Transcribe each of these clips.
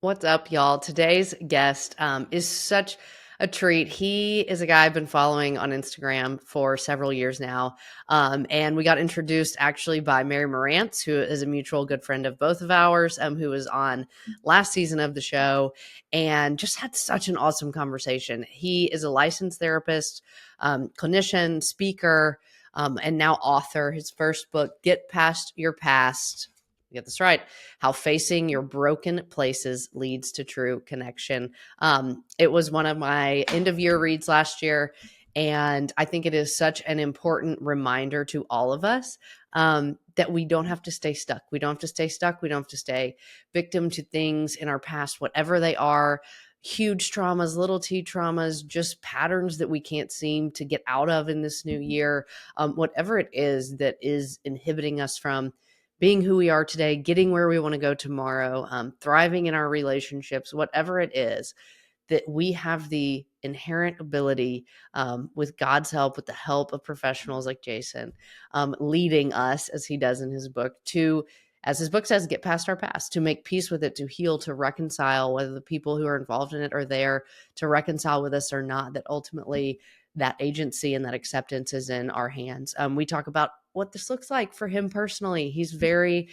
What's up, y'all? Today's guest is such a treat. He is a guy I've been following on Instagram for several years now. And we got introduced actually by Mary Morantz, who is a mutual good friend of both of ours, who was on last season of the show and just had such an awesome conversation. He is a licensed therapist, clinician, speaker, and now author. His first book, Get Past Your Past. Get this right. How facing your broken places leads to true connection. It was one of my end of year reads last year. And I think it is such an important reminder to all of us that we don't have to stay stuck. We don't have to stay stuck. We don't have to stay victim to things in our past, whatever they are. Huge traumas, little t traumas, just patterns that we can't seem to get out of in this new year. Whatever it is that is inhibiting us from being who we are today, getting where we want to go tomorrow, thriving in our relationships, whatever it is, that we have the inherent ability, with God's help, with the help of professionals like Jason, leading us, as he does in his book, to, as his book says, get past our past, to make peace with it, to heal, to reconcile, whether the people who are involved in it are there to reconcile with us or not, that ultimately that agency and that acceptance is in our hands. We talk about what this looks like for him personally. He's very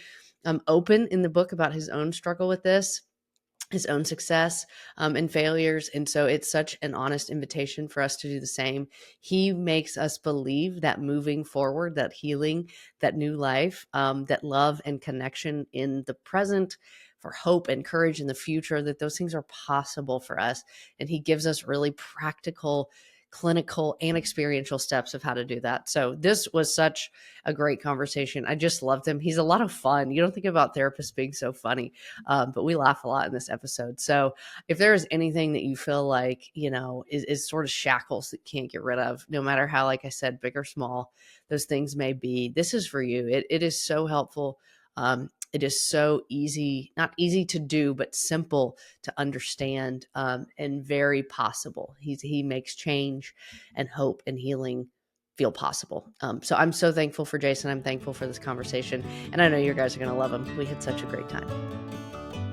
open in the book about his own struggle with this, his own success and failures. And so it's such an honest invitation for us to do the same. He makes us believe that moving forward, that healing, that new life, that love and connection in the present, for hope and courage in the future, that those things are possible for us. And he gives us really practical, clinical and experiential steps of how to do that. So this was such a great conversation. I just loved him. He's a lot of fun. You don't think about therapists being so funny, but we laugh a lot in this episode. So if there is anything that you feel like, is sort of shackles that you can't get rid of, no matter how, like I said, big or small those things may be, this is for you. It is so helpful. It is so easy, not easy to do, but simple to understand, and very possible. He makes change and hope and healing feel possible. So I'm so thankful for Jason. I'm thankful for this conversation. And I know you guys are going to love him. We had such a great time.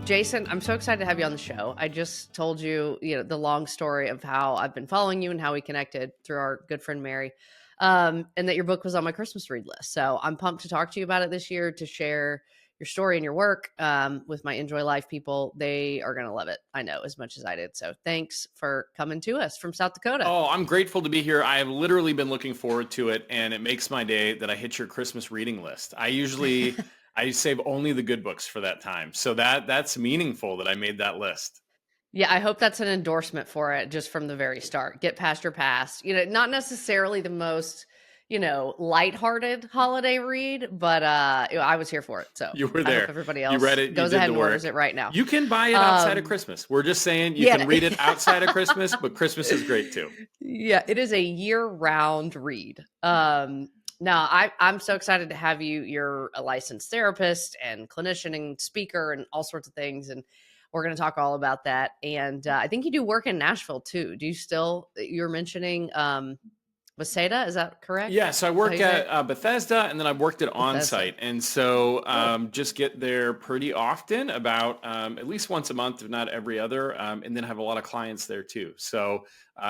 Jason, I'm so excited to have you on the show. I just told you, the long story of how I've been following you and how we connected through our good friend Mary, and that your book was on my Christmas read list. So I'm pumped to talk to you about it this year, to share your story and your work with my Enjoy Life people. They are going to love it, I know, as much as I did. So thanks for coming to us from South Dakota. Oh, I'm grateful to be here. I have literally been looking forward to it, and it makes my day that I hit your Christmas reading list. I save only the good books for that time. So that's meaningful that I made that list. Yeah, I hope that's an endorsement for it just from the very start. Get past your past. Not necessarily the most lighthearted holiday read, but I was here for it. So you were there. I hope everybody else you read it, goes ahead and orders it right now. You can buy it outside of Christmas. We're just saying you can read it outside of Christmas, but Christmas is great too. Yeah, it is a year-round read. Now, I'm so excited to have you. You're a licensed therapist and clinician and speaker and all sorts of things, and we're going to talk all about that. And I think you do work in Nashville too. Do you still? You're mentioning Bethesda, is that correct? Yeah, so I work at Bethesda, and then I've worked at Onsite. And so just get there pretty often, about at least once a month, if not every other, and then have a lot of clients there too. So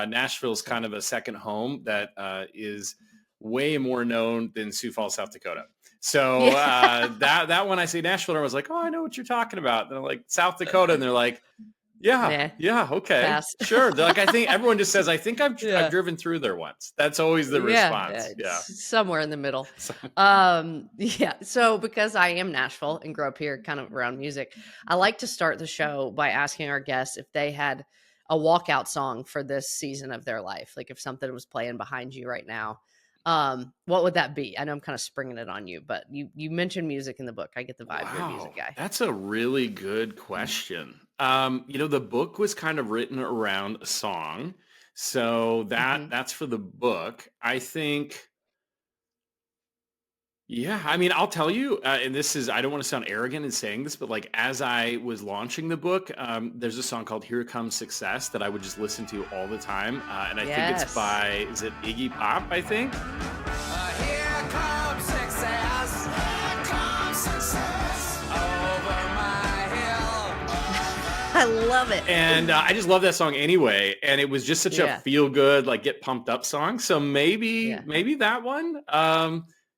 Nashville is kind of a second home that is way more known than Sioux Falls, South Dakota. So that when I say Nashville, I was like, oh, I know what you're talking about. And I'm like, South Dakota, and they're like, yeah, okay, fast. Sure. Like, I think everyone just says, I think I've driven through there once. That's always the response. Yeah. Somewhere in the middle. So because I am Nashville and grew up here kind of around music, I like to start the show by asking our guests if they had a walkout song for this season of their life. Like if something was playing behind you right now, what would that be? I know I'm kind of springing it on you, but you mentioned music in the book. I get the vibe. You're a music guy. That's a really good question. The book was kind of written around a song. So that's for the book. I think, I'll tell you, and this is, I don't want to sound arrogant in saying this, but like, as I was launching the book, there's a song called Here Comes Success that I would just listen to all the time. And I think it's by, is it Iggy Pop, I think? Here comes success. Here comes success. Over my hill. I love it. And I just love that song anyway. And it was just such a Yeah. feel good, like get pumped up song. So maybe that one.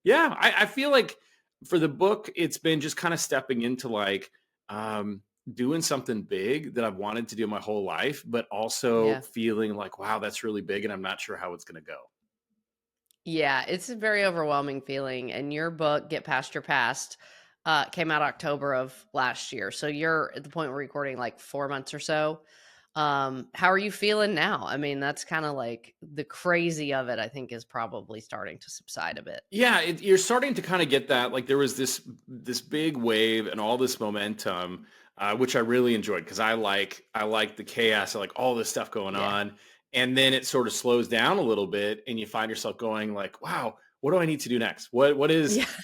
Yeah, I feel like for the book, it's been just kind of stepping into like doing something big that I've wanted to do my whole life, but also Yeah. feeling like, wow, that's really big, and I'm not sure how it's going to go. Yeah, it's a very overwhelming feeling. And your book, Get Past Your Past, came out October of last year. So you're at the point we're recording like 4 months or so. How are you feeling now? I mean, that's kind of like the crazy of it, I think, is probably starting to subside a bit. Yeah, you're starting to kind of get that. Like there was this big wave and all this momentum, which I really enjoyed because I like the chaos, I like all this stuff going Yeah. on, and then it sort of slows down a little bit, and you find yourself going like, "Wow, what do I need to do next? Yeah.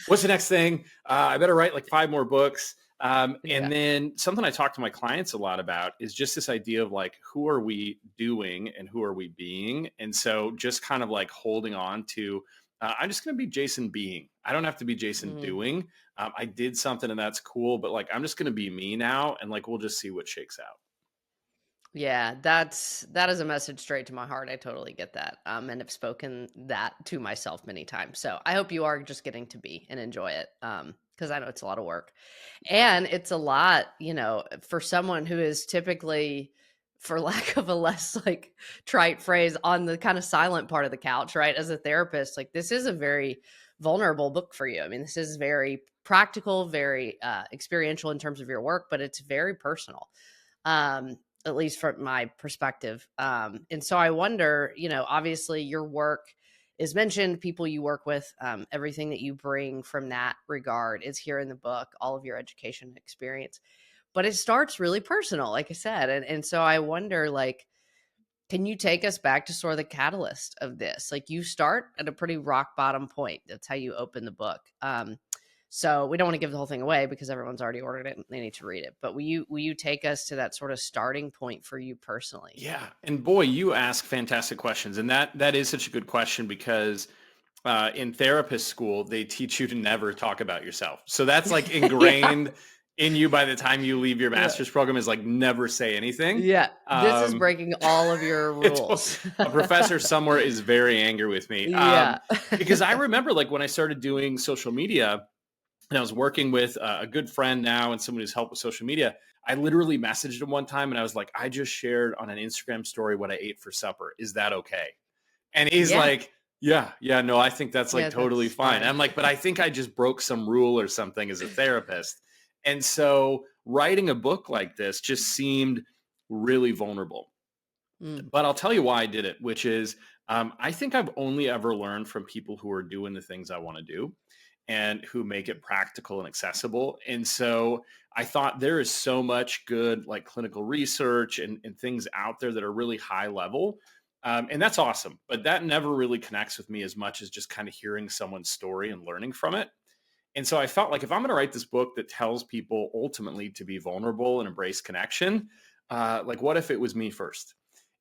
What's the next thing? I better write like 5 more books." And Yeah. then something I talk to my clients a lot about is just this idea of like, who are we doing and who are we being? And so just kind of like holding on to I'm just going to be Jason being. I don't have to be Jason Mhm. doing. I did something and that's cool, but like I'm just going to be me now, and like we'll just see what shakes out. Yeah, that is a message straight to my heart. I totally get that. And have spoken that to myself many times. So I hope you are just getting to be and enjoy it. Because I know it's a lot of work. And it's a lot, for someone who is typically, for lack of a less like trite phrase, on the kind of silent part of the couch, right? As a therapist, like this is a very vulnerable book for you. I mean, this is very practical, very experiential in terms of your work, but it's very personal. At least from my perspective. And so I wonder, obviously your work is mentioned, people you work with, everything that you bring from that regard is here in the book, all of your education experience. But it starts really personal, like I said. And so I wonder, like, can you take us back to sort of the catalyst of this? Like you start at a pretty rock bottom point. That's how you open the book. So we don't want to give the whole thing away because everyone's already ordered it and they need to read it. But will you take us to that sort of starting point for you personally? Yeah, and boy, you ask fantastic questions, and that is such a good question because in therapist school they teach you to never talk about yourself. So that's like Yeah. ingrained in you by the time you leave your Yeah. master's program is like never say anything. Yeah. This is Um, breaking all of your it's rules. a professor somewhere is very angry with me Yeah. because I remember like when I started doing social media and I was working with a good friend now and someone who's helped with social media. I literally messaged him one time and I was like, I just shared on an Instagram story what I ate for supper. Is that okay? And he's Yeah. like, yeah, no, I think that's like Yeah, totally that's fine. And fine. I'm like, but I think I just broke some rule or something as a therapist. And so writing a book like this just seemed really vulnerable. Mm, But I'll tell you why I did it, which is I think I've only ever learned from people who are doing the things I want to do and who make it practical and accessible. And so I thought there is so much good like clinical research and things out there that are really high level. And that's awesome. But that never really connects with me as much as just kind of hearing someone's story and learning from it. And so I felt like if I'm going to write this book that tells people ultimately to be vulnerable and embrace connection, like what if it was me first?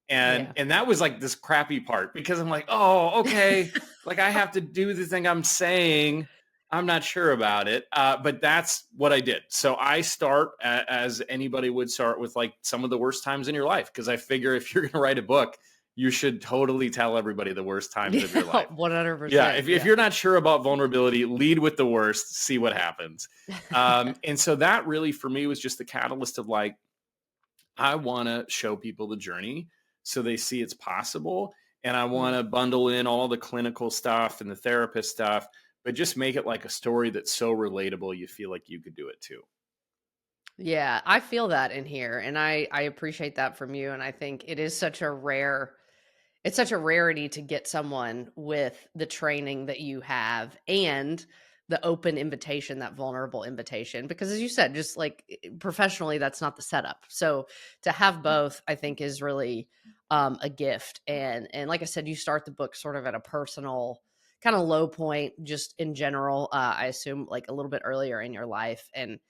yeah. And that was like this crappy part because I'm like, oh, okay, like I have to do the thing I'm saying. I'm not sure about it, but that's what I did. So I start as anybody would start with like some of the worst times in your life because I figure if you're going to write a book, you should totally tell everybody the worst times of your Yeah. life. Yeah, 100%. if Yeah. you're not sure about vulnerability, lead with the worst, see what happens. And so that really for me was just the catalyst of like, I want to show people the journey so they see it's possible. And I want Mm. to bundle in all the clinical stuff and the therapist stuff, but just make it like a story that's so relatable you feel like you could do it too. Yeah, I feel that in here, and I appreciate that from you, and I think it is such a rare it's such a rarity to get someone with the training that you have and the open invitation, that vulnerable invitation, because as you said, just like professionally, that's not the setup. So to have both, I think is really a gift. And like I said, you start the book sort of at a personal kind of low point, just in general. I assume like a little bit earlier in your life, and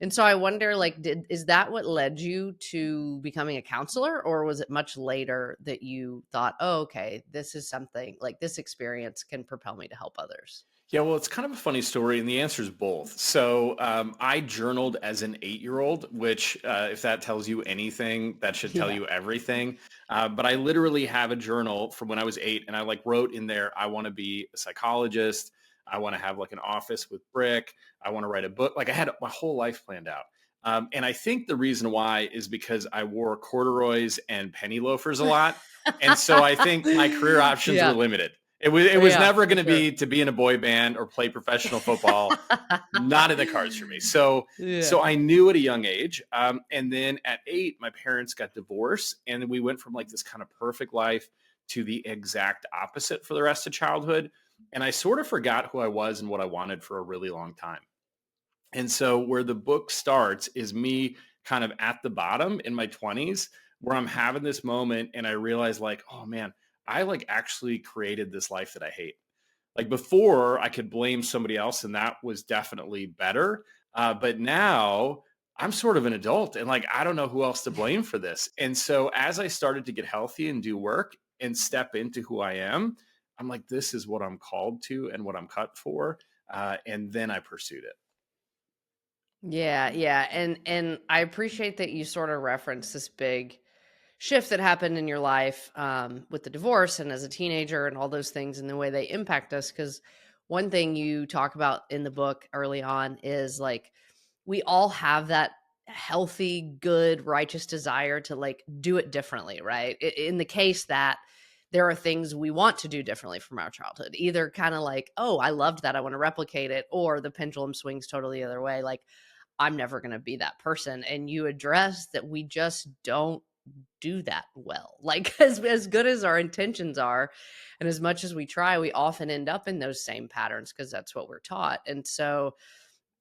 so I wonder, like, is that what led you to becoming a counselor, or was it much later that you thought, oh, okay, this is something like this experience can propel me to help others? Yeah, well, it's kind of a funny story, and the answer is both. So I journaled as an 8-year-old, which, if that tells you anything, that should tell Yeah. you everything. But I literally have a journal from when I was 8, and I like wrote in there, I want to be a psychologist. I want to have like an office with brick. I want to write a book. Like I had my whole life planned out. And I think the reason why is because I wore corduroys and penny loafers a lot. And so I think my career options were Yeah. limited. It was Yeah, never for going sure. to be in a boy band or play professional football. Not in the cards for me. So Yeah. I knew at a young age. And then at 8, my parents got divorced, and then we went from like this kind of perfect life to the exact opposite for the rest of childhood. And I sort of forgot who I was and what I wanted for a really long time. And so where the book starts is me kind of at the bottom in my 20s, where I'm having this moment and I realize like, oh man, I like actually created this life that I hate. Like before, I could blame somebody else, and that was definitely better. But now I'm sort of an adult, and like I don't know who else to blame for this. And so as I started to get healthy and do work and step into who I am, I'm like, this is what I'm called to and what I'm cut for. And then I pursued it. Yeah, yeah. And I appreciate that you sort of reference this big shift that happened in your life with the divorce and as a teenager and all those things and the way they impact us. Because one thing you talk about in the book early on is like we all have that healthy, good, righteous desire to like do it differently, right? In the case that there are things we want to do differently from our childhood, either kind of like, oh, I loved that, I want to replicate it, or the pendulum swings totally the other way. Like, I'm never going to be that person. And you address that we just don't do that well. Like as good as our intentions are and as much as we try, we often end up in those same patterns because that's what we're taught. And so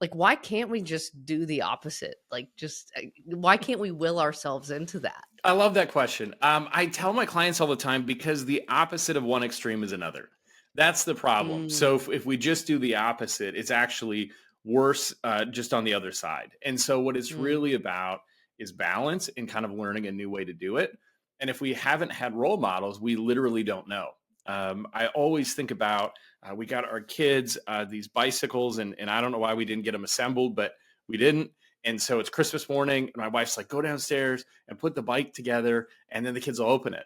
like why can't we just do the opposite? Like just why can't we will ourselves into that? I love that question. I tell my clients all the time because the opposite of one extreme is another. That's the problem. So Mm, if we just do the opposite, it's actually worse just on the other side. And so what it's mm, really about is balance and kind of learning a new way to do it. And if we haven't had role models, we literally don't know. I always think about we got our kids these bicycles, and I don't know why we didn't get them assembled, but we didn't. And so it's Christmas morning, and my wife's like, go downstairs and put the bike together, and then the kids will open it.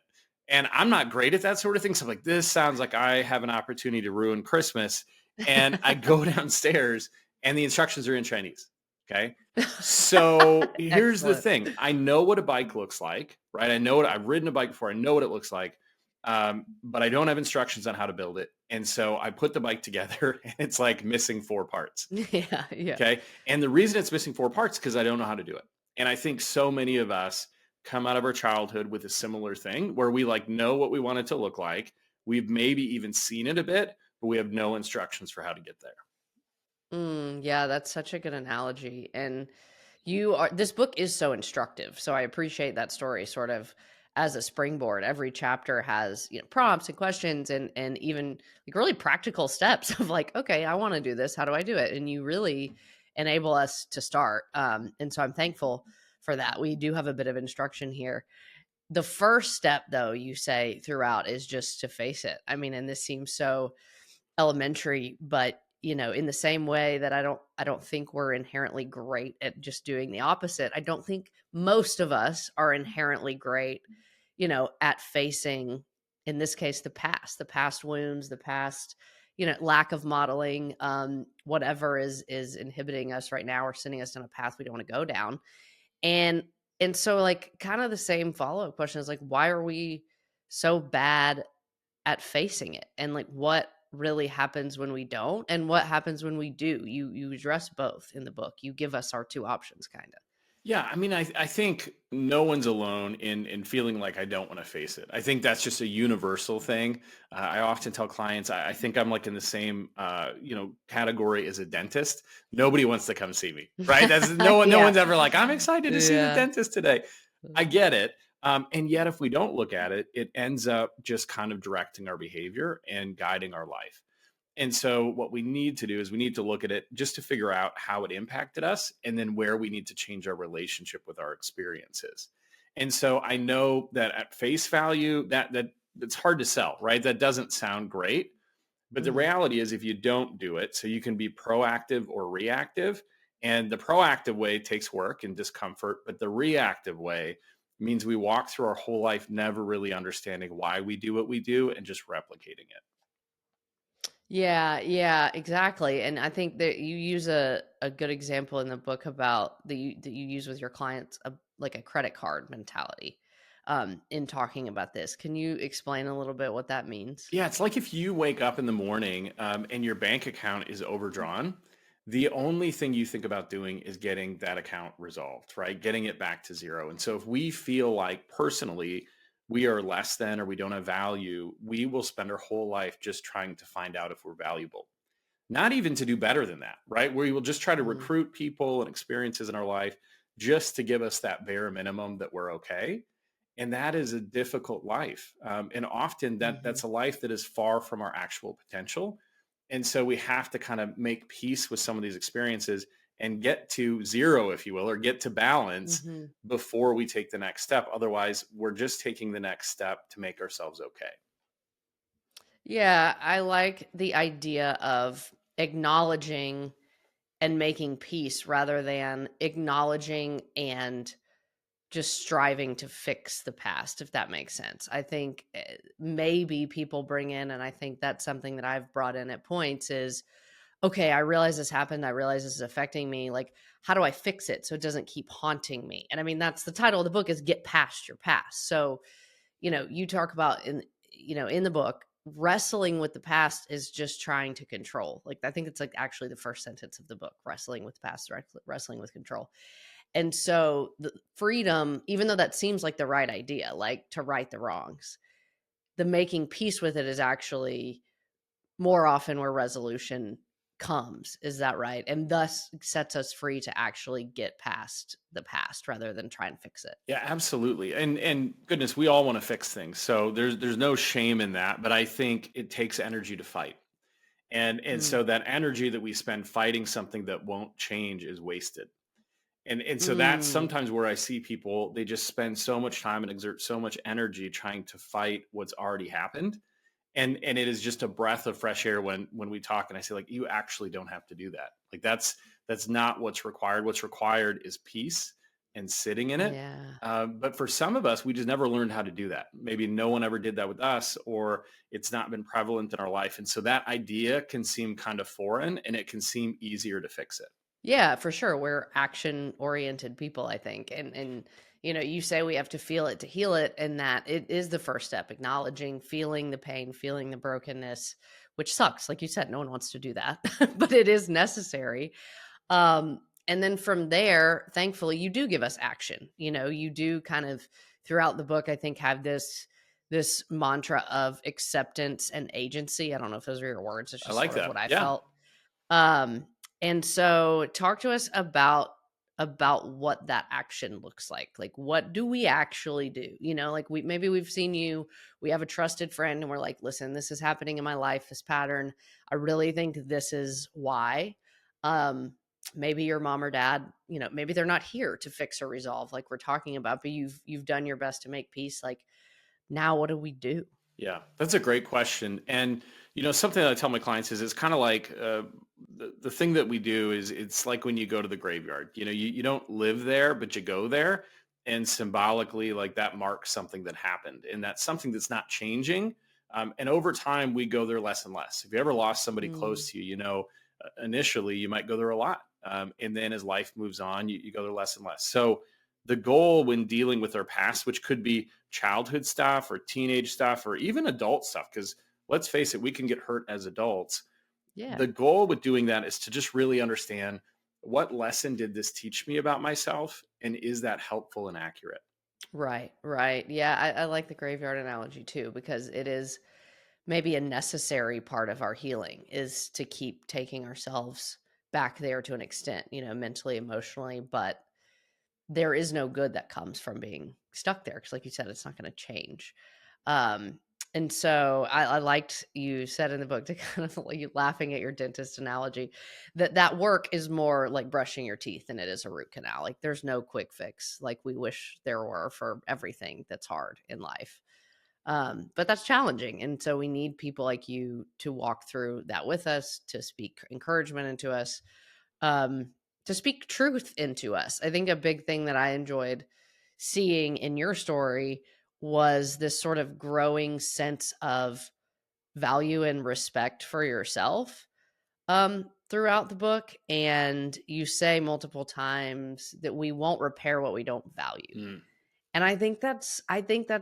And I'm not great at that sort of thing. So I'm like, this sounds like I have an opportunity to ruin Christmas. And I go downstairs, and the instructions are in Chinese. Okay. So here's the excellent. thing. I know what a bike looks like, right? I know what I've ridden a bike before. I know what it looks like. But I don't have instructions on how to build it. And so I put the bike together, and it's like missing 4 parts. Yeah, yeah. Okay. And the reason it's missing 4 parts is because I don't know how to do it. And I think so many of us come out of our childhood with a similar thing where we like know what we want it to look like. We've maybe even seen it a bit, but we have no instructions for how to get there. Yeah, that's such a good analogy. And this book is so instructive. So I appreciate that story sort of as a springboard. Every chapter has, prompts and questions and even like really practical steps of like, okay, I want to do this. How do I do it? And you really enable us to start. And so I'm thankful for that. We do have a bit of instruction here. The first step, though, you say throughout is just to face it. I mean, and this seems so elementary, but in the same way that I don't think we're inherently great at just doing the opposite. I don't think most of us are inherently great, at facing, in this case, the past wounds, the past, lack of modeling, whatever is inhibiting us right now or sending us down a path we don't want to go down. And and so like kind of the same follow-up question is like, why are we so bad at facing it, and like what really happens when we don't and what happens when we do? You address both in the book. You give us our two options kind of. Yeah, I mean, I think no one's alone in feeling like I don't want to face it. I think that's just a universal thing. I often tell clients, I think I'm like in the same category as a dentist. Nobody wants to come see me, right? That's no Yeah. one's ever like, I'm excited to see the Yeah. dentist today. I get it. And yet, if we don't look at it, it ends up just kind of directing our behavior and guiding our life. And so what we need to do is we need to look at it just to figure out how it impacted us and then where we need to change our relationship with our experiences. And so I know that at face value, that's hard to sell, right? That doesn't sound great. But the Mhm. reality is, if you don't do it, so you can be proactive or reactive. And the proactive way takes work and discomfort, but the reactive way means we walk through our whole life never really understanding why we do what we do and just replicating it. Yeah, yeah, exactly. And I think that you use a good example in the book about that you use with your clients, like a credit card mentality, in talking about this. Can you explain a little bit what that means? Yeah, it's like if you wake up in the morning and your bank account is overdrawn, the only thing you think about doing is getting that account resolved, right? Getting it back to zero. And so if we feel like personally we are less than or we don't have value, we will spend our whole life just trying to find out if we're valuable. Not even to do better than that, right? We will just try to Mm, recruit people and experiences in our life just to give us that bare minimum that we're okay. And that is a difficult life. And often mhm. that's a life that is far from our actual potential. And so we have to kind of make peace with some of these experiences and get to zero, if you will, or get to balance Mhm. before we take the next step. Otherwise, we're just taking the next step to make ourselves okay. Yeah, I like the idea of acknowledging and making peace rather than acknowledging and just striving to fix the past, if that makes sense. I think maybe people bring in, and I think that's something that I've brought in at points is, okay, I realize this happened. I realize this is affecting me. Like, how do I fix it so it doesn't keep haunting me? And I mean, that's the title of the book is Get Past Your Past. So, you talk about in the book, wrestling with the past is just trying to control. Like, I think it's like actually the first sentence of the book, wrestling with the past, wrestling with control. And so the freedom, even though that seems like the right idea, like to right the wrongs, the making peace with it is actually more often where resolution comes. Is that right? And thus sets us free to actually get past the past rather than try and fix it. Yeah, absolutely. And goodness, we all want to fix things. So there's no shame in that, but I think it takes energy to fight. And Mm. so that energy that we spend fighting something that won't change is wasted. And so that's Mm. sometimes where I see people, they just spend so much time and exert so much energy trying to fight what's already happened. And it is just a breath of fresh air when we talk and I say, like, you actually don't have to do that. Like that's not what's required. What's required is peace and sitting in it. Yeah. But for some of us, we just never learned how to do that. Maybe no one ever did that with us, or it's not been prevalent in our life. And so that idea can seem kind of foreign and it can seem easier to fix it. Yeah, for sure. We're action oriented people, I think. And you say we have to feel it to heal it, and that it is the first step, acknowledging, feeling the pain, feeling the brokenness, which sucks. Like you said, no one wants to do that, but it is necessary. And then from there, thankfully, you do give us action. You do kind of throughout the book, I think, have this mantra of acceptance and agency. I don't know if those are your words. It's I just like sort of that. what I Yeah. felt. Um, and so talk to us about what that action looks like. Like, what do we actually do? Like we've seen you, we have a trusted friend and we're like, listen, this is happening in my life, this pattern. I really think this is why. Um, maybe your mom or dad, maybe they're not here to fix or resolve like we're talking about, but you've done your best to make peace. Like, now what do we do? Yeah, that's a great question. And something that I tell my clients is it's kind of like the thing that we do is it's like when you go to the graveyard. You don't live there, but you go there, and symbolically, like that marks something that happened, and that's something that's not changing. And over time, we go there less and less. If you ever lost somebody Mm, close to you, initially you might go there a lot, and then as life moves on, you go there less and less. So the goal when dealing with our past, which could be childhood stuff or teenage stuff or even adult stuff, because let's face it, we can get hurt as adults. yeah. The goal with doing that is to just really understand, what lesson did this teach me about myself? And is that helpful and accurate? Right, right. Yeah, I like the graveyard analogy too, because it is maybe a necessary part of our healing is to keep taking ourselves back there to an extent, mentally, emotionally, but there is no good that comes from being stuck there because, like you said, it's not going to change. Um, and so I liked you said in the book to kind of like you laughing at your dentist analogy that work is more like brushing your teeth than it is a root canal. Like, there's no quick fix like we wish there were for everything that's hard in life. But that's challenging. And so we need people like you to walk through that with us, to speak encouragement into us, um, to speak truth into us. I think a big thing that I enjoyed seeing in your story was this sort of growing sense of value and respect for yourself throughout the book. And you say multiple times that we won't repair what we don't value. Mm. And I think that's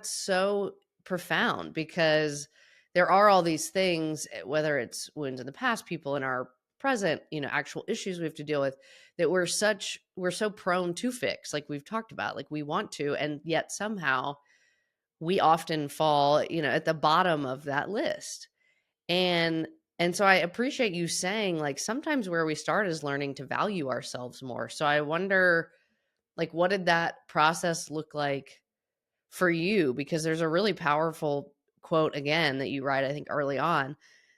so profound, because there are all these things, whether it's wounds in the past, people in our present, actual issues we have to deal with, that we're so prone to fix, like we've talked about, like we want to, and yet somehow we often fall, at the bottom of that list. And so I appreciate you saying, like, sometimes where we start is learning to value ourselves more. So I wonder, like, what did that process look like for you? Because there's a really powerful quote again that you write, I think early on,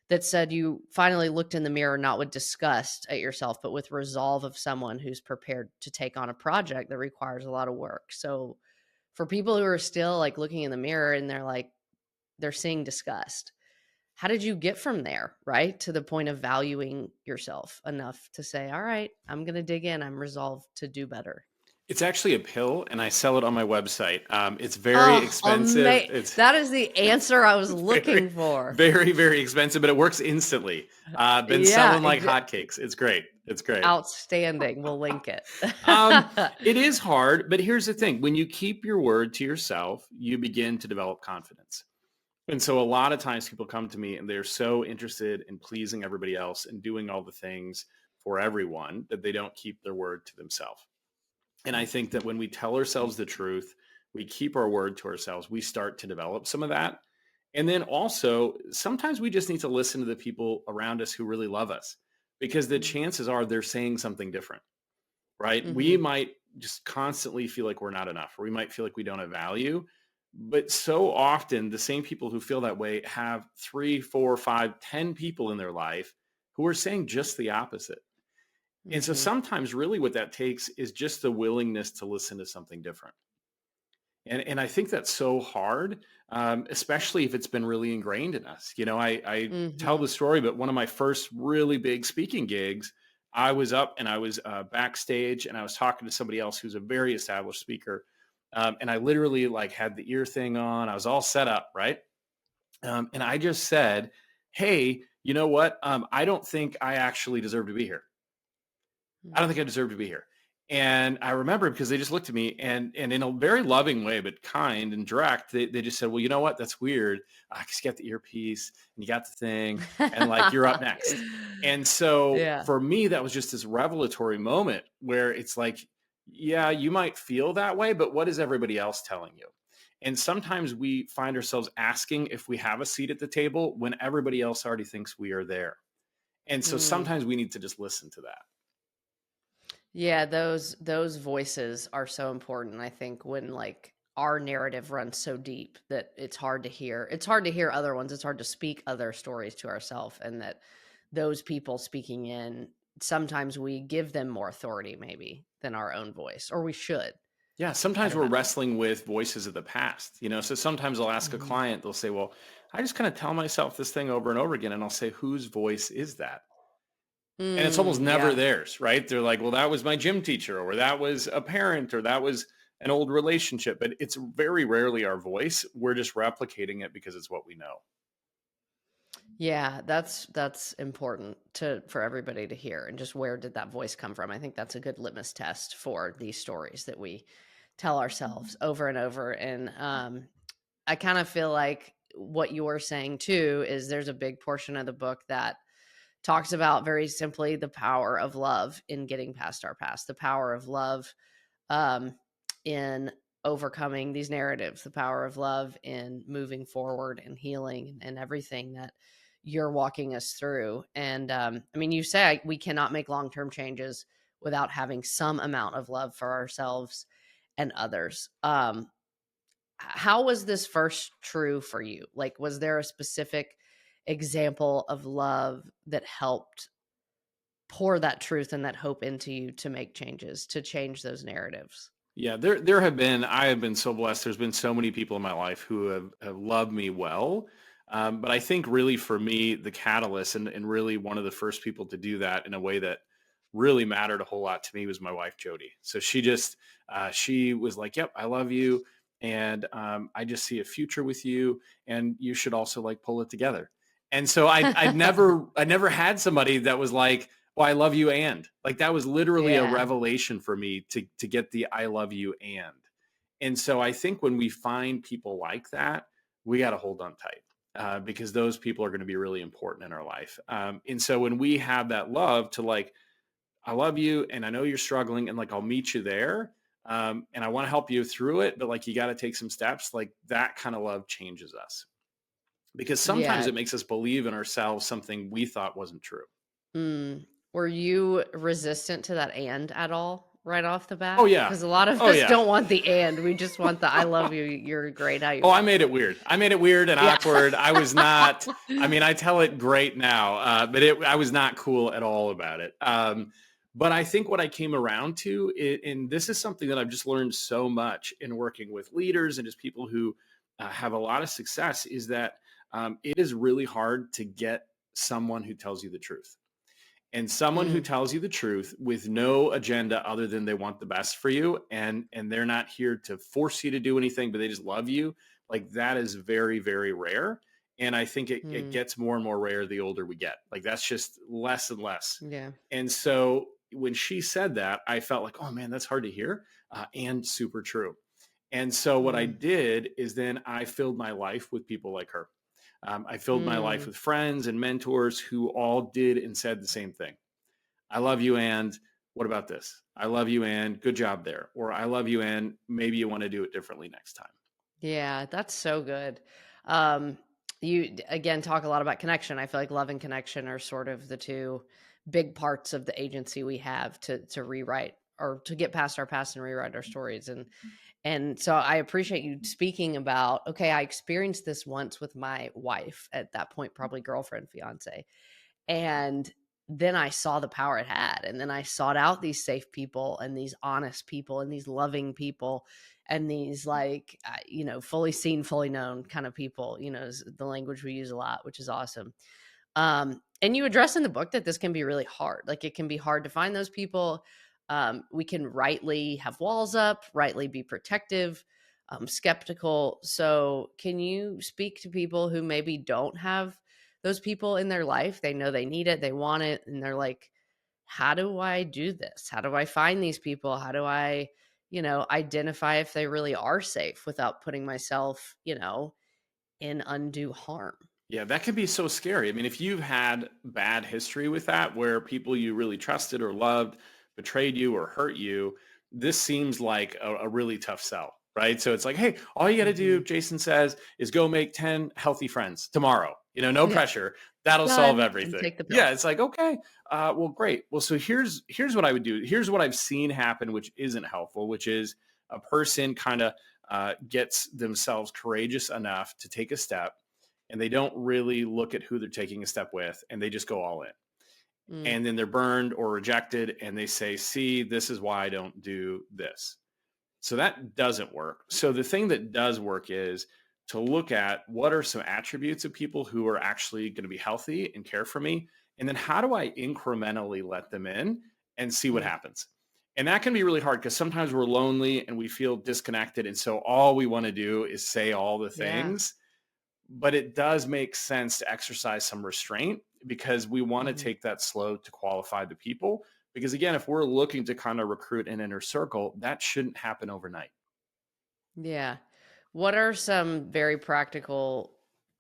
that said you finally looked in the mirror not with disgust at yourself, but with resolve of someone who's prepared to take on a project that requires a lot of work. So for people who are still like looking in the mirror and they're seeing disgust, how did you get from there, right, to the point of valuing yourself enough to say, all right, I'm going to dig in, I'm resolved to do better? It's actually a pill, and I sell it on my website. It's very expensive. It's That is the answer I was very, looking for. very, very expensive, but it works instantly. Been Yeah, selling like hotcakes. It's great. It's great. outstanding. We'll link it. It is hard, but here's the thing. When you keep your word to yourself, you begin to develop confidence. And so a lot of times people come to me and they're so interested in pleasing everybody else and doing all the things for everyone that they don't keep their word to themselves. And I think that when we tell ourselves the truth, we keep our word to ourselves, we start to develop some of that. And then also, sometimes we just need to listen to the people around us who really love us, because the chances are they're saying something different, right? We Mhm. might just constantly feel like we're not enough, or we might feel like we don't have value. But so often, the same people who feel that way have 3, 4, 5, 10 people in their life who are saying just the opposite. And so Mhm. sometimes really what that takes is just the willingness to listen to something different. And I think that's so hard, especially if it's been really ingrained in us. I tell the Mhm. story, but one of my first really big speaking gigs, I was up and I was backstage and I was talking to somebody else who's a very established speaker. And I literally like had the ear thing on. I was all set up, right? And I just said, "Hey, you know what? I don't think I actually deserve to be here. I don't think I deserve to be here." And I remember because they just looked at me and in a very loving way, but kind and direct, they just said, "Well, you know what? That's weird. Because you got the earpiece and you got the thing, and like you're up next." And so Yeah. for me, that was just this revelatory moment where it's like, yeah, you might feel that way, but what is everybody else telling you? And sometimes we find ourselves asking if we have a seat at the table when everybody else already thinks we are there. And so Mm. sometimes we need to just listen to that. Yeah, those voices are so important, I think, when like our narrative runs so deep that it's hard to hear. It's hard to hear other ones. It's hard to speak other stories to ourselves, and that those people speaking in, sometimes we give them more authority maybe than our own voice, or we should. Yeah, I sometimes don't we're know. wrestling with voices of the past, So sometimes I'll ask a Mhm. client, they'll say, "Well, I just kind of tell myself this thing over and over again." And I'll say, "Whose voice is that?" And it's almost never Yeah. theirs, right? They're like, "Well, that was my gym teacher, or that was a parent, or that was an old relationship." But it's very rarely our voice. We're just replicating it because it's what we know. Yeah, that's important for everybody to hear, and just where did that voice come from? I think that's a good litmus test for these stories that we tell ourselves over and over. And I kind of feel like what you're saying too is there's a big portion of the book that talks about very simply the power of love in getting past our past, the power of love um, in overcoming these narratives, the power of love in moving forward and healing and everything that you're walking us through. And I mean, you say we cannot make long term changes without having some amount of love for ourselves and others. How was this first true for you? Like, was there a specific example of love that helped pour that truth and that hope into you to make changes, to change those narratives? Yeah, I have been so blessed. There's been so many people in my life who have loved me well. But I think really for me, the catalyst and really one of the first people to do that in a way that really mattered a whole lot to me was my wife, Jody. So she was like, yep, I love you. And I just see a future with you. And you should also like pull it together. And so I never had somebody that was like, well, I love you. And like, that was literally a Yeah. revelation for me to get the I love you. And so I think when we find people like that, we got to hold on tight. Because those people are going to be really important in our life. And so when we have that love to like, I love you and I know you're struggling and like, I'll meet you there. And I want to help you through it, but like, you got to take some steps. Like that kind of love changes us because sometimes Yeah. it makes us believe in ourselves something we thought wasn't true. Mm. Were you resistant to that "and" at all right off the Oh, bat? yeah. Because a lot of Oh, us yeah. don't want the "and." We just want the "I love you, you're great how you Oh, I are." made it weird. I made it weird and Yeah. awkward. I was not, I mean, I tell it great now, but I was not cool at all about it. But I think what I came around to, and this is something that I've just learned so much in working with leaders and just people who have a lot of success, is that it is really hard to get someone who tells you the truth. And someone who Mm. tells you the truth with no agenda other than they want the best for you, and they're not here to force you to do anything, but they just love you, like that is very, very rare. And I think it Mm. gets more and more rare the older we get. Like that's just less and less. Yeah. And so when she said that, I felt like, oh man, that's hard to hear, and super true. And so what I Mm. did is then I filled my life with people like her. I filled my life Mm. with friends and mentors who all did and said the same thing. I love you. And what about this? I love you. And good job there. Or I love you. And maybe you want to do it differently next time. Yeah, that's so good. Um, again talk a lot about connection. I feel like love and connection are sort of the two big parts of the agency we have to rewrite or to get past our past and rewrite our stories. And so I appreciate you speaking about, okay, I experienced this once with my wife at that point, probably girlfriend, fiance. And then I saw the power it had. And then I sought out these safe people and these honest people and these loving people and these like, fully seen, fully known kind of people, is the language we use a lot, which is awesome. And you address in the book that this can be really hard. Like it can be hard to find those people. We can rightly have walls up, rightly be protective, skeptical. So, can you speak to people who maybe don't have those people in their life? They know they need it, they want it, and they're like, how do I do this? How do I find these people? How do I, identify if they really are safe without putting myself, in undue harm? Yeah, that can be so scary. I mean, if you've had bad history with that, where people you really trusted or loved betrayed you or hurt you, this seems like a really tough sell, right? So it's like, hey, all you got to do, Mhm. Jason says, is go make 10 healthy friends tomorrow. No Yeah. pressure. That'll solve Done. And everything. take the Yeah, pill. it's like, okay, well, great. Well, so here's what I would do. Here's what I've seen happen, which isn't helpful, which is a person kind of gets themselves courageous enough to take a step, and they don't really look at who they're taking a step with, and they just go all in. Mm. And then they're burned or rejected, and they say, see, this is why I don't do this. So that doesn't work. So the thing that does work is to look at what are some attributes of people who are actually going to be healthy and care for me. And then how do I incrementally let them in and see what Mm. happens? And that can be really hard because sometimes we're lonely and we feel disconnected. And so all we want to do is say all the Yeah. things, but it does make sense to exercise some restraint because we want to Mhm. take that slow to qualify the people. Because again, if we're looking to kind of recruit an inner circle, that shouldn't happen overnight. Yeah. What are some very practical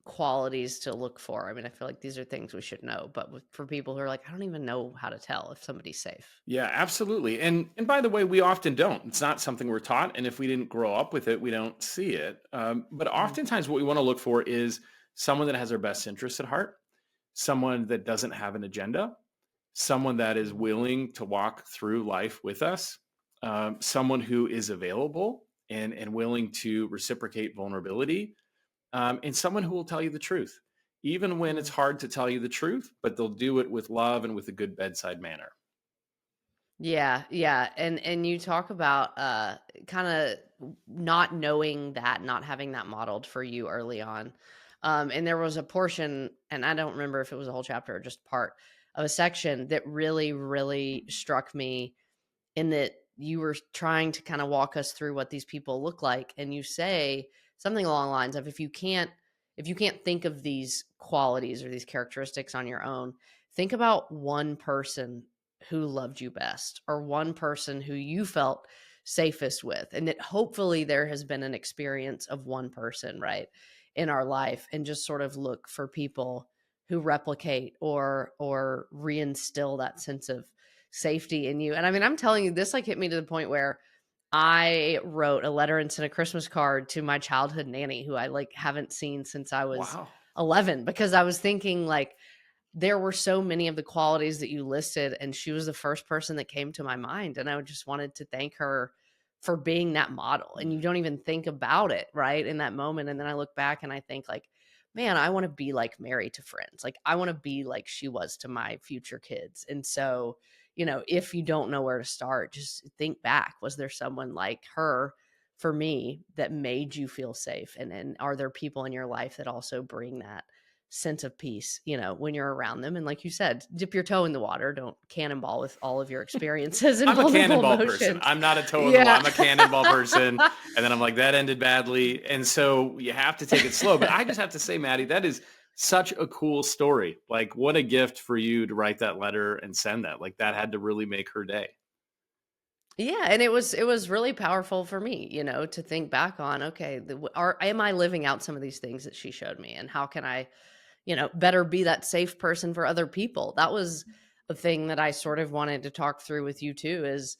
qualities to look for? I mean, I feel like these are things we should know, but for people who are like, I don't even know how to tell if somebody's safe. Yeah, absolutely. And by the way, we often don't. It's not something we're taught, and if we didn't grow up with it, we don't see it. But Mhm. oftentimes, what we want to look for is someone that has our best interests at heart, someone that doesn't have an agenda, someone that is Mhm. willing to walk through life with us, someone who is available and willing to reciprocate vulnerability, and someone who will tell you the truth, even when it's Mm. hard to tell you the truth, but they'll do it with love and with a good bedside manner. Yeah, yeah. And you talk about kind of not knowing that, not having that modeled for you early on. And there was a portion, and I don't remember if it was a whole chapter or just part of a section that really, really struck me in that you were trying to kind of walk us through what these people look like, and you say something along the lines of, if you can't think of these qualities or these characteristics on your own, think about one person who loved you best, or one person who you felt safest with, and that hopefully there has been an experience of one person, right, in our life, and just sort of look for people who replicate or reinstill that sense of safety in you. And I mean, I'm telling you, this like hit me to the point where I wrote a letter and sent a Christmas card to my childhood nanny, who I like haven't seen since I was Wow. 11, because I was thinking like there were so many of the qualities that you listed, and she was the first person that came to my mind, and I just wanted to thank her for being that model. And you don't even think about it, right, in that moment, and then I look back and I think like, man, I want to be like Mary to friends. Like I want to be like she was to my future kids. And so, if you don't know where to start, just think back. Was there someone like her for me that made you feel safe? And are there people in your life that also bring that sense of peace, when you're around them? And like you said, dip your toe in the water. Don't cannonball with all of your experiences and I'm a vulnerable cannonball person. emotions. I'm not a toe in the wall. Yeah. I'm a cannonball person. And then I'm like, that ended badly. And so you have to take it slow. But I just have to say, Maddie, that is such a cool story. Like, what a gift for you to write that letter and send that. Like, that had to really make her day. Yeah, and it was really powerful for me, to think back on, okay, am I living out some of these things that she showed me, and how can I, better be that safe person for other people? That was a thing that I sort of wanted to talk through with you too, is,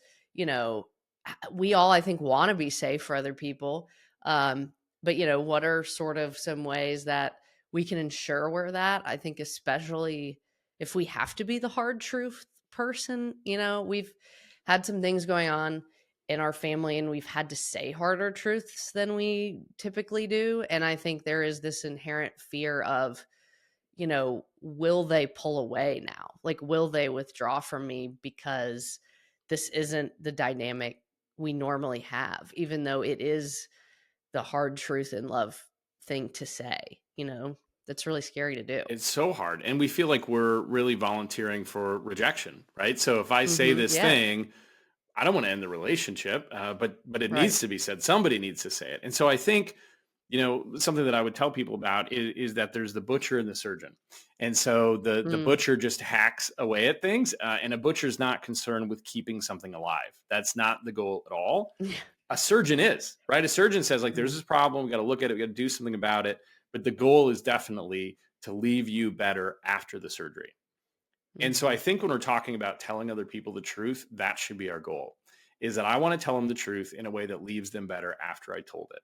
we all, I think, want to be safe for other people. But what are sort of some ways that we can ensure we're that? I think especially if we have to be the hard truth person, we've had some things going on in our family, and we've had to say harder truths than we typically do. And I think there is this inherent fear of, will they pull away now? Like, will they withdraw from me because this isn't the dynamic we normally have, even though it is the hard truth in love thing to say, that's really scary to do. It's so hard. And we feel like we're really volunteering for rejection, right? So if I say this Yeah. thing, I don't want to end the relationship, but it Right. needs to be said. Somebody needs to say it. And so I think, something that I would tell people about is that there's the butcher and the surgeon. And so the Mm. butcher just hacks away at things, and a butcher's not concerned with keeping something alive. That's not the goal at all. A surgeon is, right? A surgeon says, like, there's this problem, we got to look at it, we got to do something about it. But the goal is definitely to leave you better after the surgery. And so I Mhm. think when we're talking about telling other people the truth, that should be our goal, is that I want to tell them the truth in a way that leaves them better after I told it.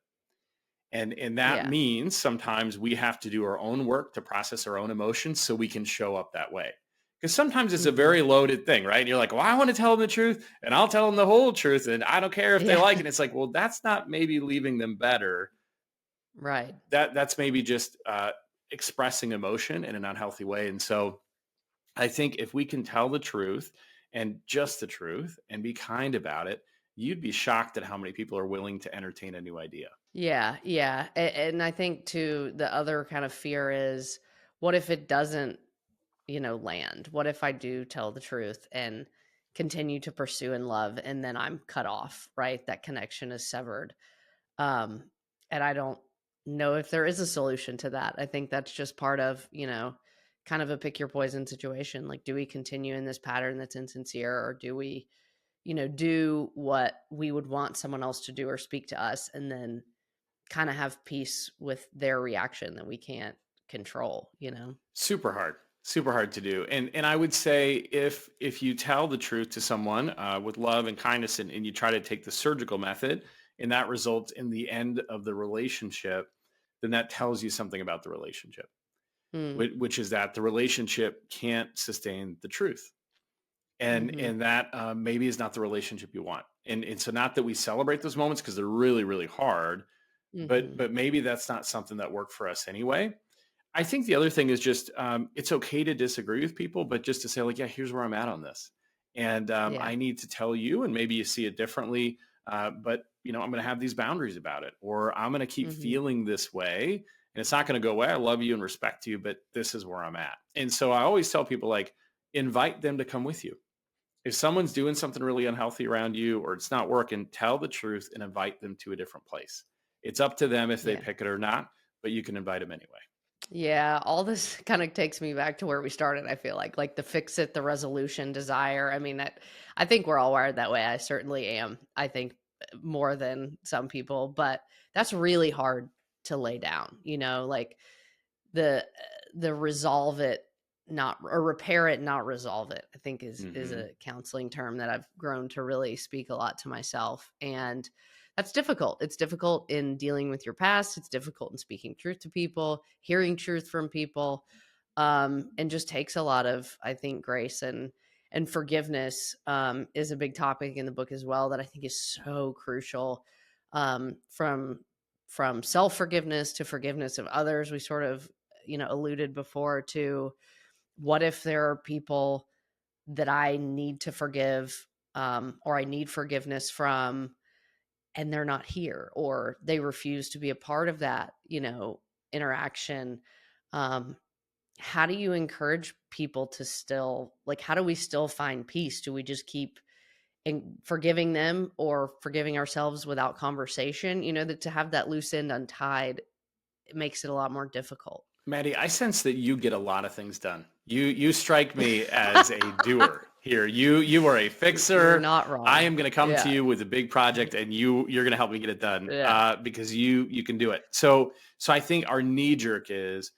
And that Yeah. means sometimes we have to do our own work to process our own emotions so we can show up that way. Because sometimes it's a Mhm. very loaded thing, right? And you're like, well, I want to tell them the truth and I'll tell them the whole truth and I don't care if they Yeah. like it. And it's like, well, that's not maybe leaving them better. Right. That's maybe just expressing emotion in an unhealthy way. And so I think if we can tell the truth and just the truth and be kind about it, you'd be shocked at how many people are willing to entertain a new idea. Yeah, yeah. And I think too, the other kind of fear is, what if it doesn't, land? What if I do tell the truth and continue to pursue in love, and then I'm cut off, right? That connection is severed. Um, and I don't know if there is a solution to that. I think that's just part of, kind of a pick your poison situation. Like, do we continue in this pattern that's insincere, or do we, do what we would want someone else to do or speak to us, and then kind of have peace with their reaction that we can't control? Super hard to do. And I would say if you tell the truth to someone with love and kindness, and you try to take the surgical method, and that results in the end of the relationship, then that tells you something about the relationship, Mm, which is that the relationship can't sustain the truth. mhm, And that maybe is not the relationship you want. And so not that we celebrate those moments because they're really, really hard, but mhm. maybe that's not something that worked for us anyway. I think the other thing is just it's okay to disagree with people, but just to say, like, yeah, here's where I'm at on this. And Yeah. I need to tell you, and maybe you see it differently, but I'm going to have these boundaries about it, or I'm going to keep Hmm. feeling this way, and it's not going to go away. I love you and respect you, but this is where I'm at. And so I always tell people, like, invite them to come with you. If someone's doing something really unhealthy around you, or it's not working, tell the truth and invite them to a different place. It's up to them if they Yeah. pick it or not, but you can invite them anyway. Yeah, all this kind of takes me back to where we started, I feel like the fix it, the resolution desire. I mean, that I think we're all wired that way. I certainly am. I think more than some people, but that's really hard to lay down, like the the resolve it, not or repair it, not resolve it, I think is Hmm. a counseling term that I've grown to really speak a lot to myself. And that's difficult. It's difficult in dealing with your past. It's difficult in speaking truth to people, hearing truth from people. And just takes a lot of, I think, grace and forgiveness is a big topic in the book as well that I think is so crucial. From self-forgiveness to forgiveness of others. We sort of alluded before to, what if there are people that I need to forgive, or I need forgiveness from, and they're not here, or they refuse to be a part of that, interaction. Um, how do you encourage people to still, like, how do we still find peace? Do we just keep forgiving them or forgiving ourselves without conversation? That to have that loose end untied, it makes it a lot more difficult. Maddie, I sense that you get a lot of things done. You strike me as a doer here. You are a You're fixer. not I wrong. am going to come to Yeah. you with a big project, and you're going to help me get it done, Yeah. because you can do it. So I think our knee jerk is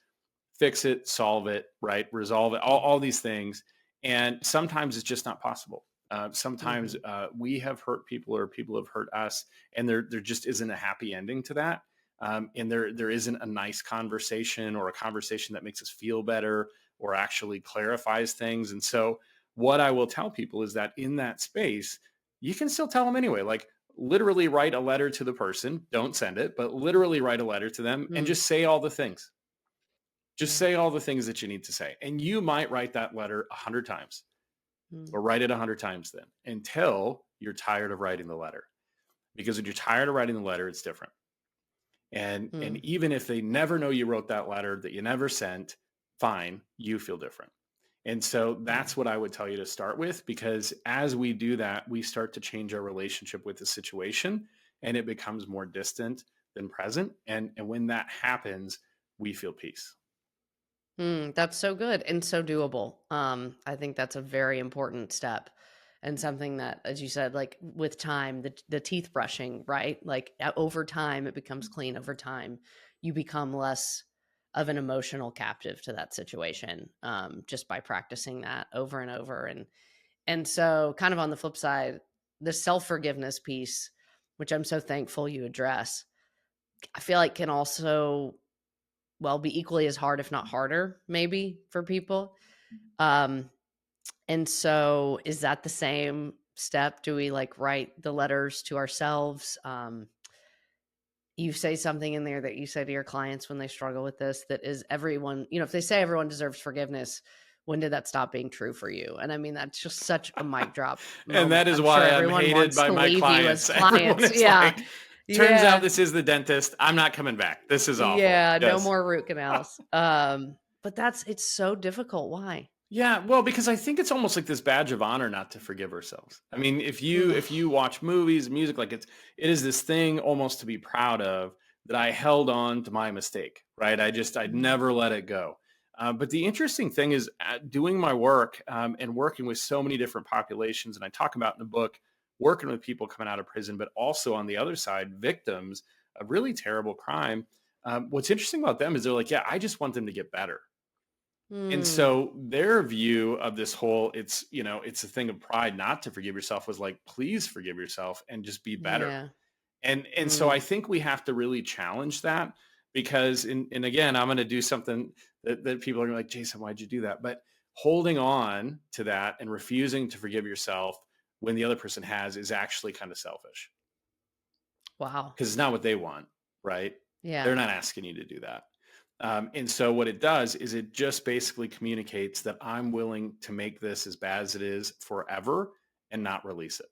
fix it, solve it, right, resolve it, all these things, and sometimes it's just not possible. Sometimes Mhm. we have hurt people, or people have hurt us, and there just isn't a happy ending to that. And there isn't a nice conversation, or a conversation that makes us feel better, or actually clarifies things. And so what I will tell people is that in that space, you can still tell them anyway. Like, literally write a letter to the person. Don't send it, but literally write a letter to them and Mm. just say all the things. Just Yeah. say all the things that you need to say. And you might write that letter 100 times, Mm. but write it 100 times then, until you're tired of writing the letter. Because when you're tired of writing the letter, it's different. And Mm. even if they never know you wrote that letter that you never sent, fine, you feel different. And so Yeah. that's what I would tell you to start with, because as we do that, we start to change our relationship with the situation, and it becomes more distant than present. And when that happens, we feel peace. That's so good and so doable. I think that's a very important step, and something that, as you said, like with time, the teeth brushing, right? Like over time, it becomes clean. Over time, you become less of an emotional captive to that situation, just by practicing that over and over. And so, kind of on the flip side, the self forgiveness piece, which I'm so thankful you address, I feel like can also, well, be equally as hard, if not harder, maybe for people. Um, and so is that the same step? Do we like write the letters to ourselves? You say something in there that you say to your clients when they struggle with this, that is everyone, if they say everyone deserves forgiveness, when did that stop being true for you? And I mean, that's just such a mic drop And moment. that is I'm sure why I'm everyone hated wants by to my leave you as clients. Everyone clients. is Yeah. like, turns out Yeah. this is the dentist. I'm not coming back. This is awful. Yeah. No Yes. more root canals. But it's so difficult. Why? Yeah, well, because I think it's almost like this badge of honor not to forgive ourselves. I mean, Mm. if you watch movies, music, like it is this thing almost to be proud of, that I held on to my mistake, right? I'd Mm. never let it go. But the interesting thing is, doing my work, and working with so many different populations, and I talk about in the book, working with people coming out of prison, but also on the other side, victims of really terrible crime. What's interesting about them is they're like, yeah, I just want them to get better. And Mm. so their view of this whole, it's a thing of pride not to forgive yourself, was like, please forgive yourself and just be better. Yeah. And so I Mm. think we have to really challenge that, because and again, I'm going to do something that people are gonna be like, Jason, why'd you do that? But holding on to that and refusing to forgive yourself when the other person has, is actually kind of selfish, Wow. because it's not what they want, right? Yeah. They're not asking you to do that. And so what it does is it just basically communicates that I'm willing to make this as bad as it is forever and not release it.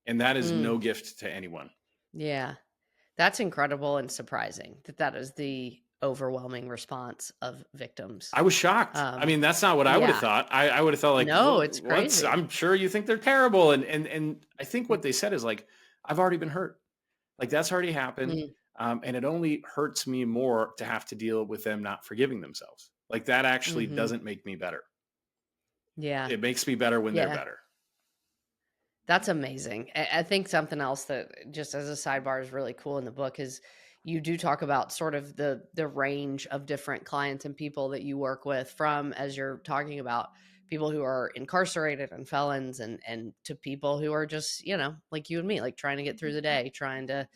And that is Mm, no gift to anyone. yeah. That's incredible and surprising that that is the overwhelming response of victims. I was shocked. I Um, mean, that's not what I would have yeah. thought. I would have thought like, No, it's what's? crazy. I'm sure you think they're terrible, and I think Mm, what they said is like, I've already been hurt. Like that's already happened, mm, and it only hurts me more to have to deal with them not forgiving themselves. Like that actually mhm. doesn't make me better. Yeah. It makes me better when they're Yeah. better. That's amazing. I think something else that just as a sidebar is really cool in the book is you do talk about sort of the range of different clients and people that you work with from as you're talking about people who are incarcerated and felons and to people who are just, like you and me, like trying to get through the day, trying to,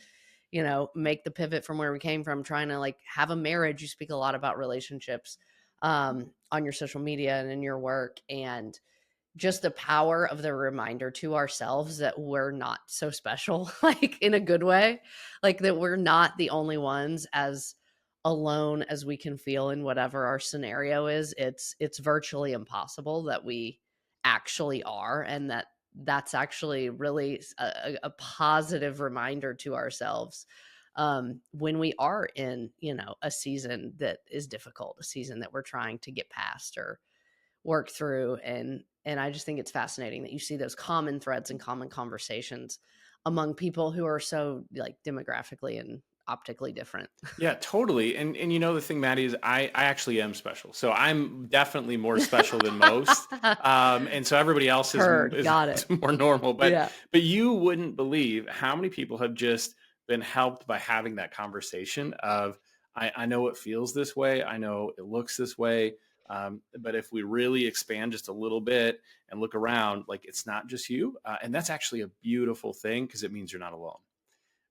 make the pivot from where we came from, trying to like have a marriage. You speak a lot about relationships on your social media and in your work. And just the power of the reminder to ourselves that we're not so special, like in a good way, like that we're not the only ones as alone as we can feel in whatever our scenario is. It's virtually impossible that we actually are, and that's actually really a positive reminder to ourselves when we are in a season that is difficult, a season that we're trying to get past or work through. And I just think it's fascinating that you see those common threads and common conversations among people who are so like demographically and optically different. Yeah, totally. And the thing, Maddie, is I actually am special. So I'm definitely more special than most. And so everybody else is Heard, is, got is it. more normal. But Yeah. but you wouldn't believe how many people have just been helped by having that conversation of I know it feels this way, I know it looks this way. But if we really expand just a little bit and look around, like it's not just you. And that's actually a beautiful thing because it means you're not alone.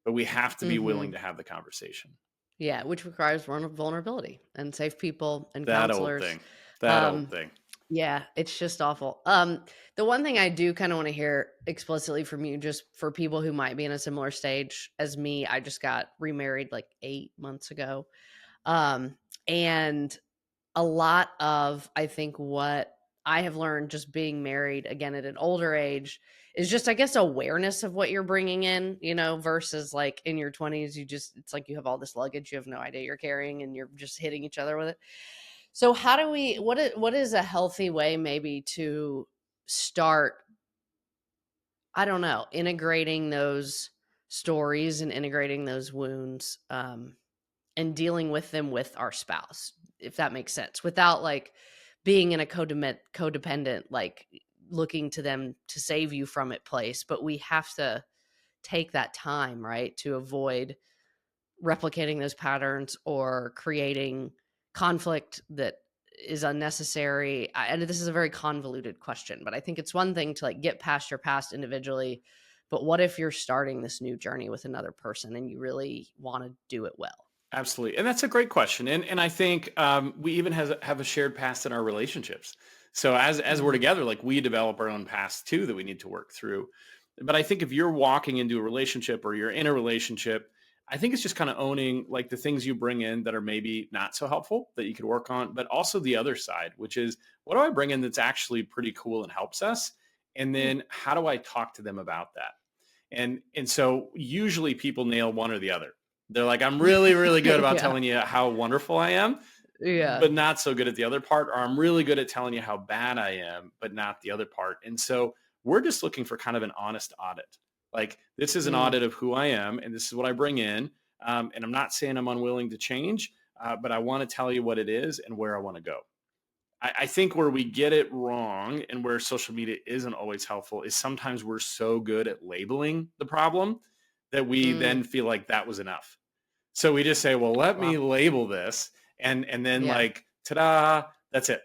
But we have to be willing Hmm. to have the conversation. Yeah, which requires vulnerability and safe people and That old counselors. thing. That old Um, thing. yeah, it's just awful. The one thing I do kind of want to hear explicitly from you, just for people who might be in a similar stage as me, I just got remarried like 8 months ago. Um, and a lot of, I think, what I have learned just being married again at an older age is just, I guess, awareness of what you're bringing in, versus like in your 20s, it's like you have all this luggage, you have no idea you're carrying, and you're just hitting each other with it. So, how do we, what is a healthy way maybe to start, I don't know, integrating those stories and integrating those wounds? And dealing with them with our spouse, if that makes sense, without like being in a codependent, like looking to them to save you from it place. But we have to take that time, right, to avoid replicating those patterns or creating conflict that is unnecessary. And this is a very convoluted question, but I think it's one thing to like get past your past individually. But what if you're starting this new journey with another person and you really want to do it well? Absolutely. And that's a great question. And I think we even have a shared past in our relationships. So as we're Mm, together, like we develop our own past too that we need to work through. But I think if you're walking into a relationship or you're in a relationship, I think it's just kind of owning like the things you bring in that are maybe not so helpful that you could work on, but also the other side, which is what do I bring in that's actually pretty cool and helps us? And mm. then how do I talk to them about that? And so usually people nail one or the other. They're like, I'm really, really good about Yeah. telling you how wonderful I am, Yeah. but not so good at the other part, or I'm really good at telling you how bad I am, but not the other part. And so we're just looking for kind of an honest audit. Like this is an Mm, audit of who I am, and this is what I bring in. And I'm not saying I'm unwilling to change, but I want to tell you what it is and where I want to go. I think where we get it wrong and where social media isn't always helpful is sometimes we're so good at labeling the problem that we mm. then feel like that was enough. So we just say, well, let Wow. me label this and then Yeah. like, ta-da, that's it.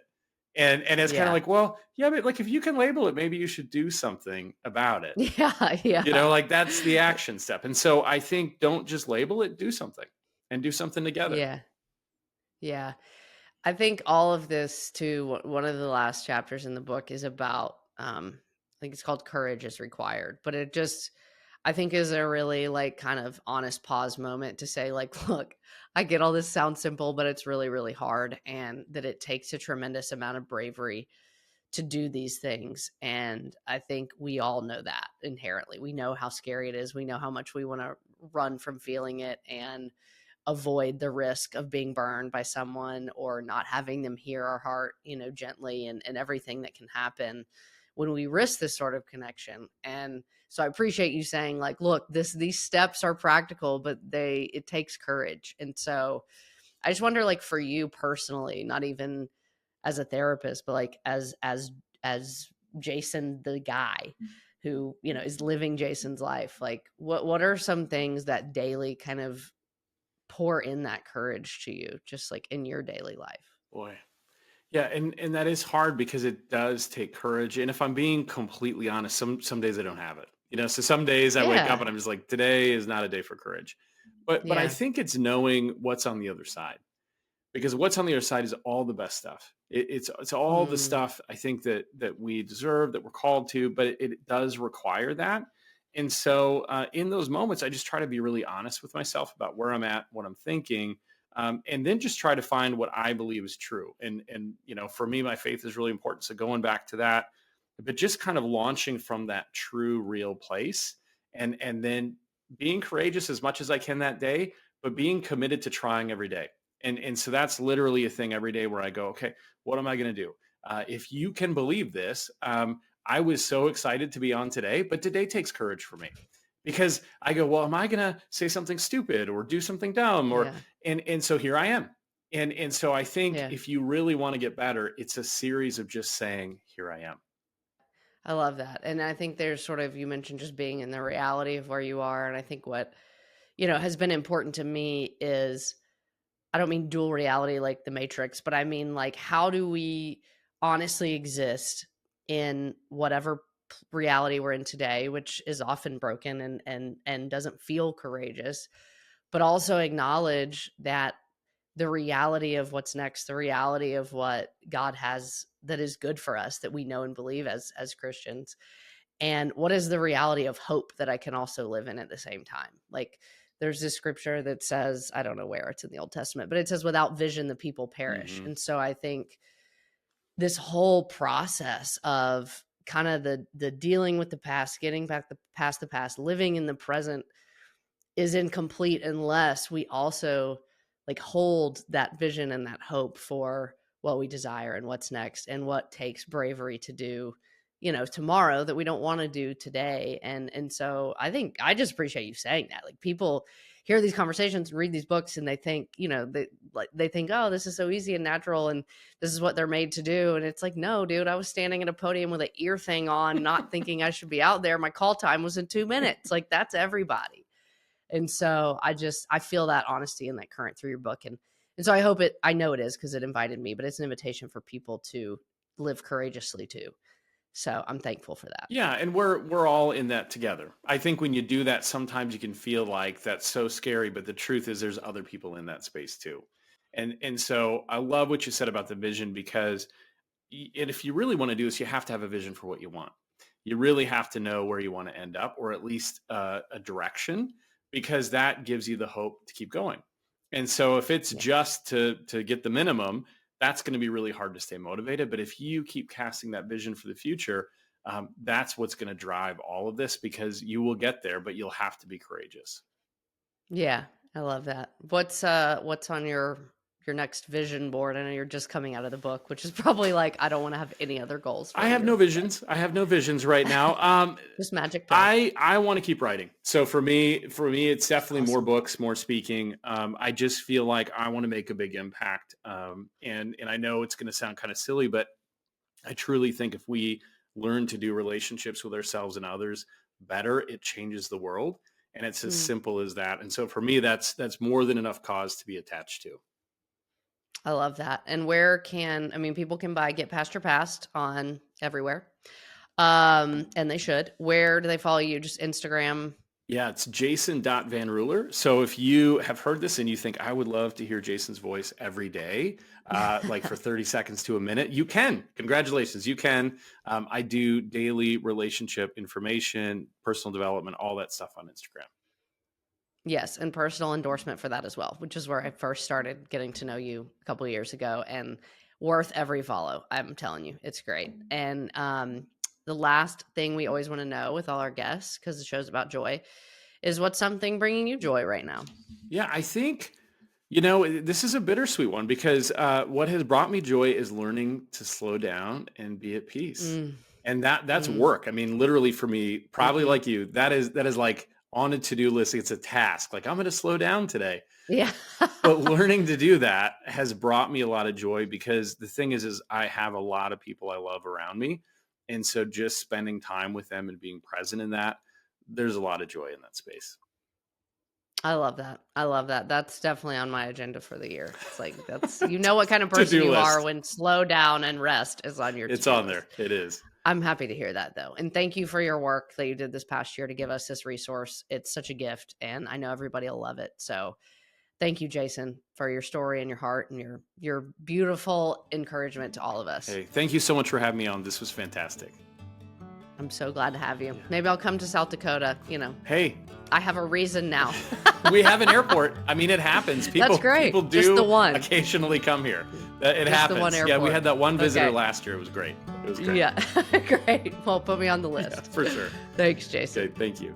And it's kind of Yeah. like, well, yeah, but like if you can label it, maybe you should do something about it. Yeah. Yeah. Like that's the action step. And so I think don't just label it, do something and do something together. Yeah. Yeah. I think all of this too, one of the last chapters in the book is about I think it's called Courage is Required, but it just I think is a really like kind of honest pause moment to say like, look, I get all this sounds simple, but it's really, really hard, and that it takes a tremendous amount of bravery to do these things. And I think we all know that inherently. We know how scary it is. We know how much we want to run from feeling it and avoid the risk of being burned by someone or not having them hear our heart, gently, and everything that can happen when we risk this sort of connection. And so I appreciate you saying like, look, these steps are practical, but it takes courage. And so I just wonder, like, for you personally, not even as a therapist, but like as Jason, the guy who, is living Jason's life, like what are some things that daily kind of pour in that courage to you, just like in your daily life? Boy. Yeah, and that is hard because it does take courage. And if I'm being completely honest, some days I don't have it. So some days I wake up Yeah. and I'm just like, today is not a day for courage. But I Yeah. think it's knowing what's on the other side, because what's on the other side is all the best stuff. It's all the Mm, stuff I think that we deserve, that we're called to, but it does require that. And so in those moments, I just try to be really honest with myself about where I'm at, what I'm thinking, and then just try to find what I believe is true. And for me, my faith is really important. So going back to that, but just kind of launching from that true, real place, and then being courageous as much as I can that day, but being committed to trying every day. And so that's literally a thing every day where I go, okay, what am I going to do? If you can believe this, I was so excited to be on today, but today takes courage for me, because I go, well, am I going to say something stupid or do something dumb, or yeah. and so here I am. And so I think Yeah. if you really want to get better, it's a series of just saying, here I am. I love that. And I think there's sort of, you mentioned just being in the reality of where you are. And I think what, has been important to me is, I don't mean dual reality like the Matrix, but I mean like, how do we honestly exist in whatever reality we're in today, which is often broken and doesn't feel courageous, but also acknowledge that the reality of what's next, the reality of what God has that is good for us, that we know and believe as Christians, and what is the reality of hope that I can also live in at the same time. Like, there's this scripture that says, I don't know where it's in the Old Testament, but it says, without vision, the people perish. Hmm. And so I think this whole process of kind of the dealing with the past, getting back past the past, living in the present is incomplete unless we also like hold that vision and that hope for what we desire and what's next and what takes bravery to do, tomorrow, that we don't want to do today. And so I think I just appreciate you saying that. Like, people hear these conversations and read these books and they think, they think, oh, this is so easy and natural and this is what they're made to do. And it's like, no, dude, I was standing at a podium with an ear thing on, not thinking I should be out there. My call time was in 2 minutes. Like, that's everybody. And so I feel that honesty and that current through your book. And so I know it is, because it invited me, but it's an invitation for people to live courageously too. So I'm thankful for that. Yeah, and we're all in that together. I think when you do that, sometimes you can feel like that's so scary, but the truth is there's other people in that space too. And so I love what you said about the vision, because and if you really want to do this, you have to have a vision for what you want. You really have to know where you want to end up, or at least a direction, because that gives you the hope to keep going. And so if it's Yeah. just to get the minimum, that's going to be really hard to stay motivated. But if you keep casting that vision for the future, that's what's going to drive all of this, because you will get there, but you'll have to be courageous. Yeah. I love that. What's on your next vision board? I know you're just coming out of the book, which is probably like, I don't want to have any other goals for I the have no year, but visions. I have no visions right now. just magic pill. I want to keep writing. So for me, it's definitely more Awesome. books, more speaking. I just feel like I want to make a big impact. And I know it's going to sound kind of silly, but I truly think if we learn to do relationships with ourselves and others better, it changes the world. And it's as Mm, simple as that. And so for me, that's more than enough cause to be attached to. I love that. And people can buy Get Past Your Past on everywhere. And they should. Where do they follow you? Just Instagram? Yeah, it's jason.vanruler. So if you have heard this and you think, I would love to hear Jason's voice every day, like for 30 seconds to a minute, you can. Congratulations, you can. I do daily relationship information, personal development, all that stuff on Instagram. Yes, and personal endorsement for that as well, which is where I first started getting to know you a couple of years ago, and worth every follow. I'm telling you, it's great. And the last thing we always want to know with all our guests, because the show's about joy, is what's something bringing you joy right now? Yeah, I think, this is a bittersweet one because what has brought me joy is learning to slow down and be at peace. Mm, And that's mm, work. I mean, literally for me, probably mhm. like you, that is like on a to-do list. It's a task. Like, I'm going to slow down today. Yeah. But learning to do that has brought me a lot of joy because the thing is I have a lot of people I love around me. And so just spending time with them and being present in that, there's a lot of joy in that space. I love that. I love that. That's definitely on my agenda for the year. It's like, that's, you know what kind of person To-do you are list. when slow down and rest is on your It's to-do on list. there. It is. I'm happy to hear that, though. And thank you for your work that you did this past year to give us this resource. It's such a gift, and I know everybody will love it. So thank you, Jason, for your story and your heart and your beautiful encouragement to all of us. Hey, thank you so much for having me on. This was fantastic. I'm so glad to have you. Maybe I'll come to South Dakota. Hey, I have a reason now. we have an airport. I mean, it happens. That's great. People Just do the one. occasionally come here. It Just happens. the one Yeah, we airport. had that one visitor Okay. last year. It was great. It was great. Yeah. Great. Well, put me on the list. Yeah, for sure. Thanks, Jason. Okay, thank you.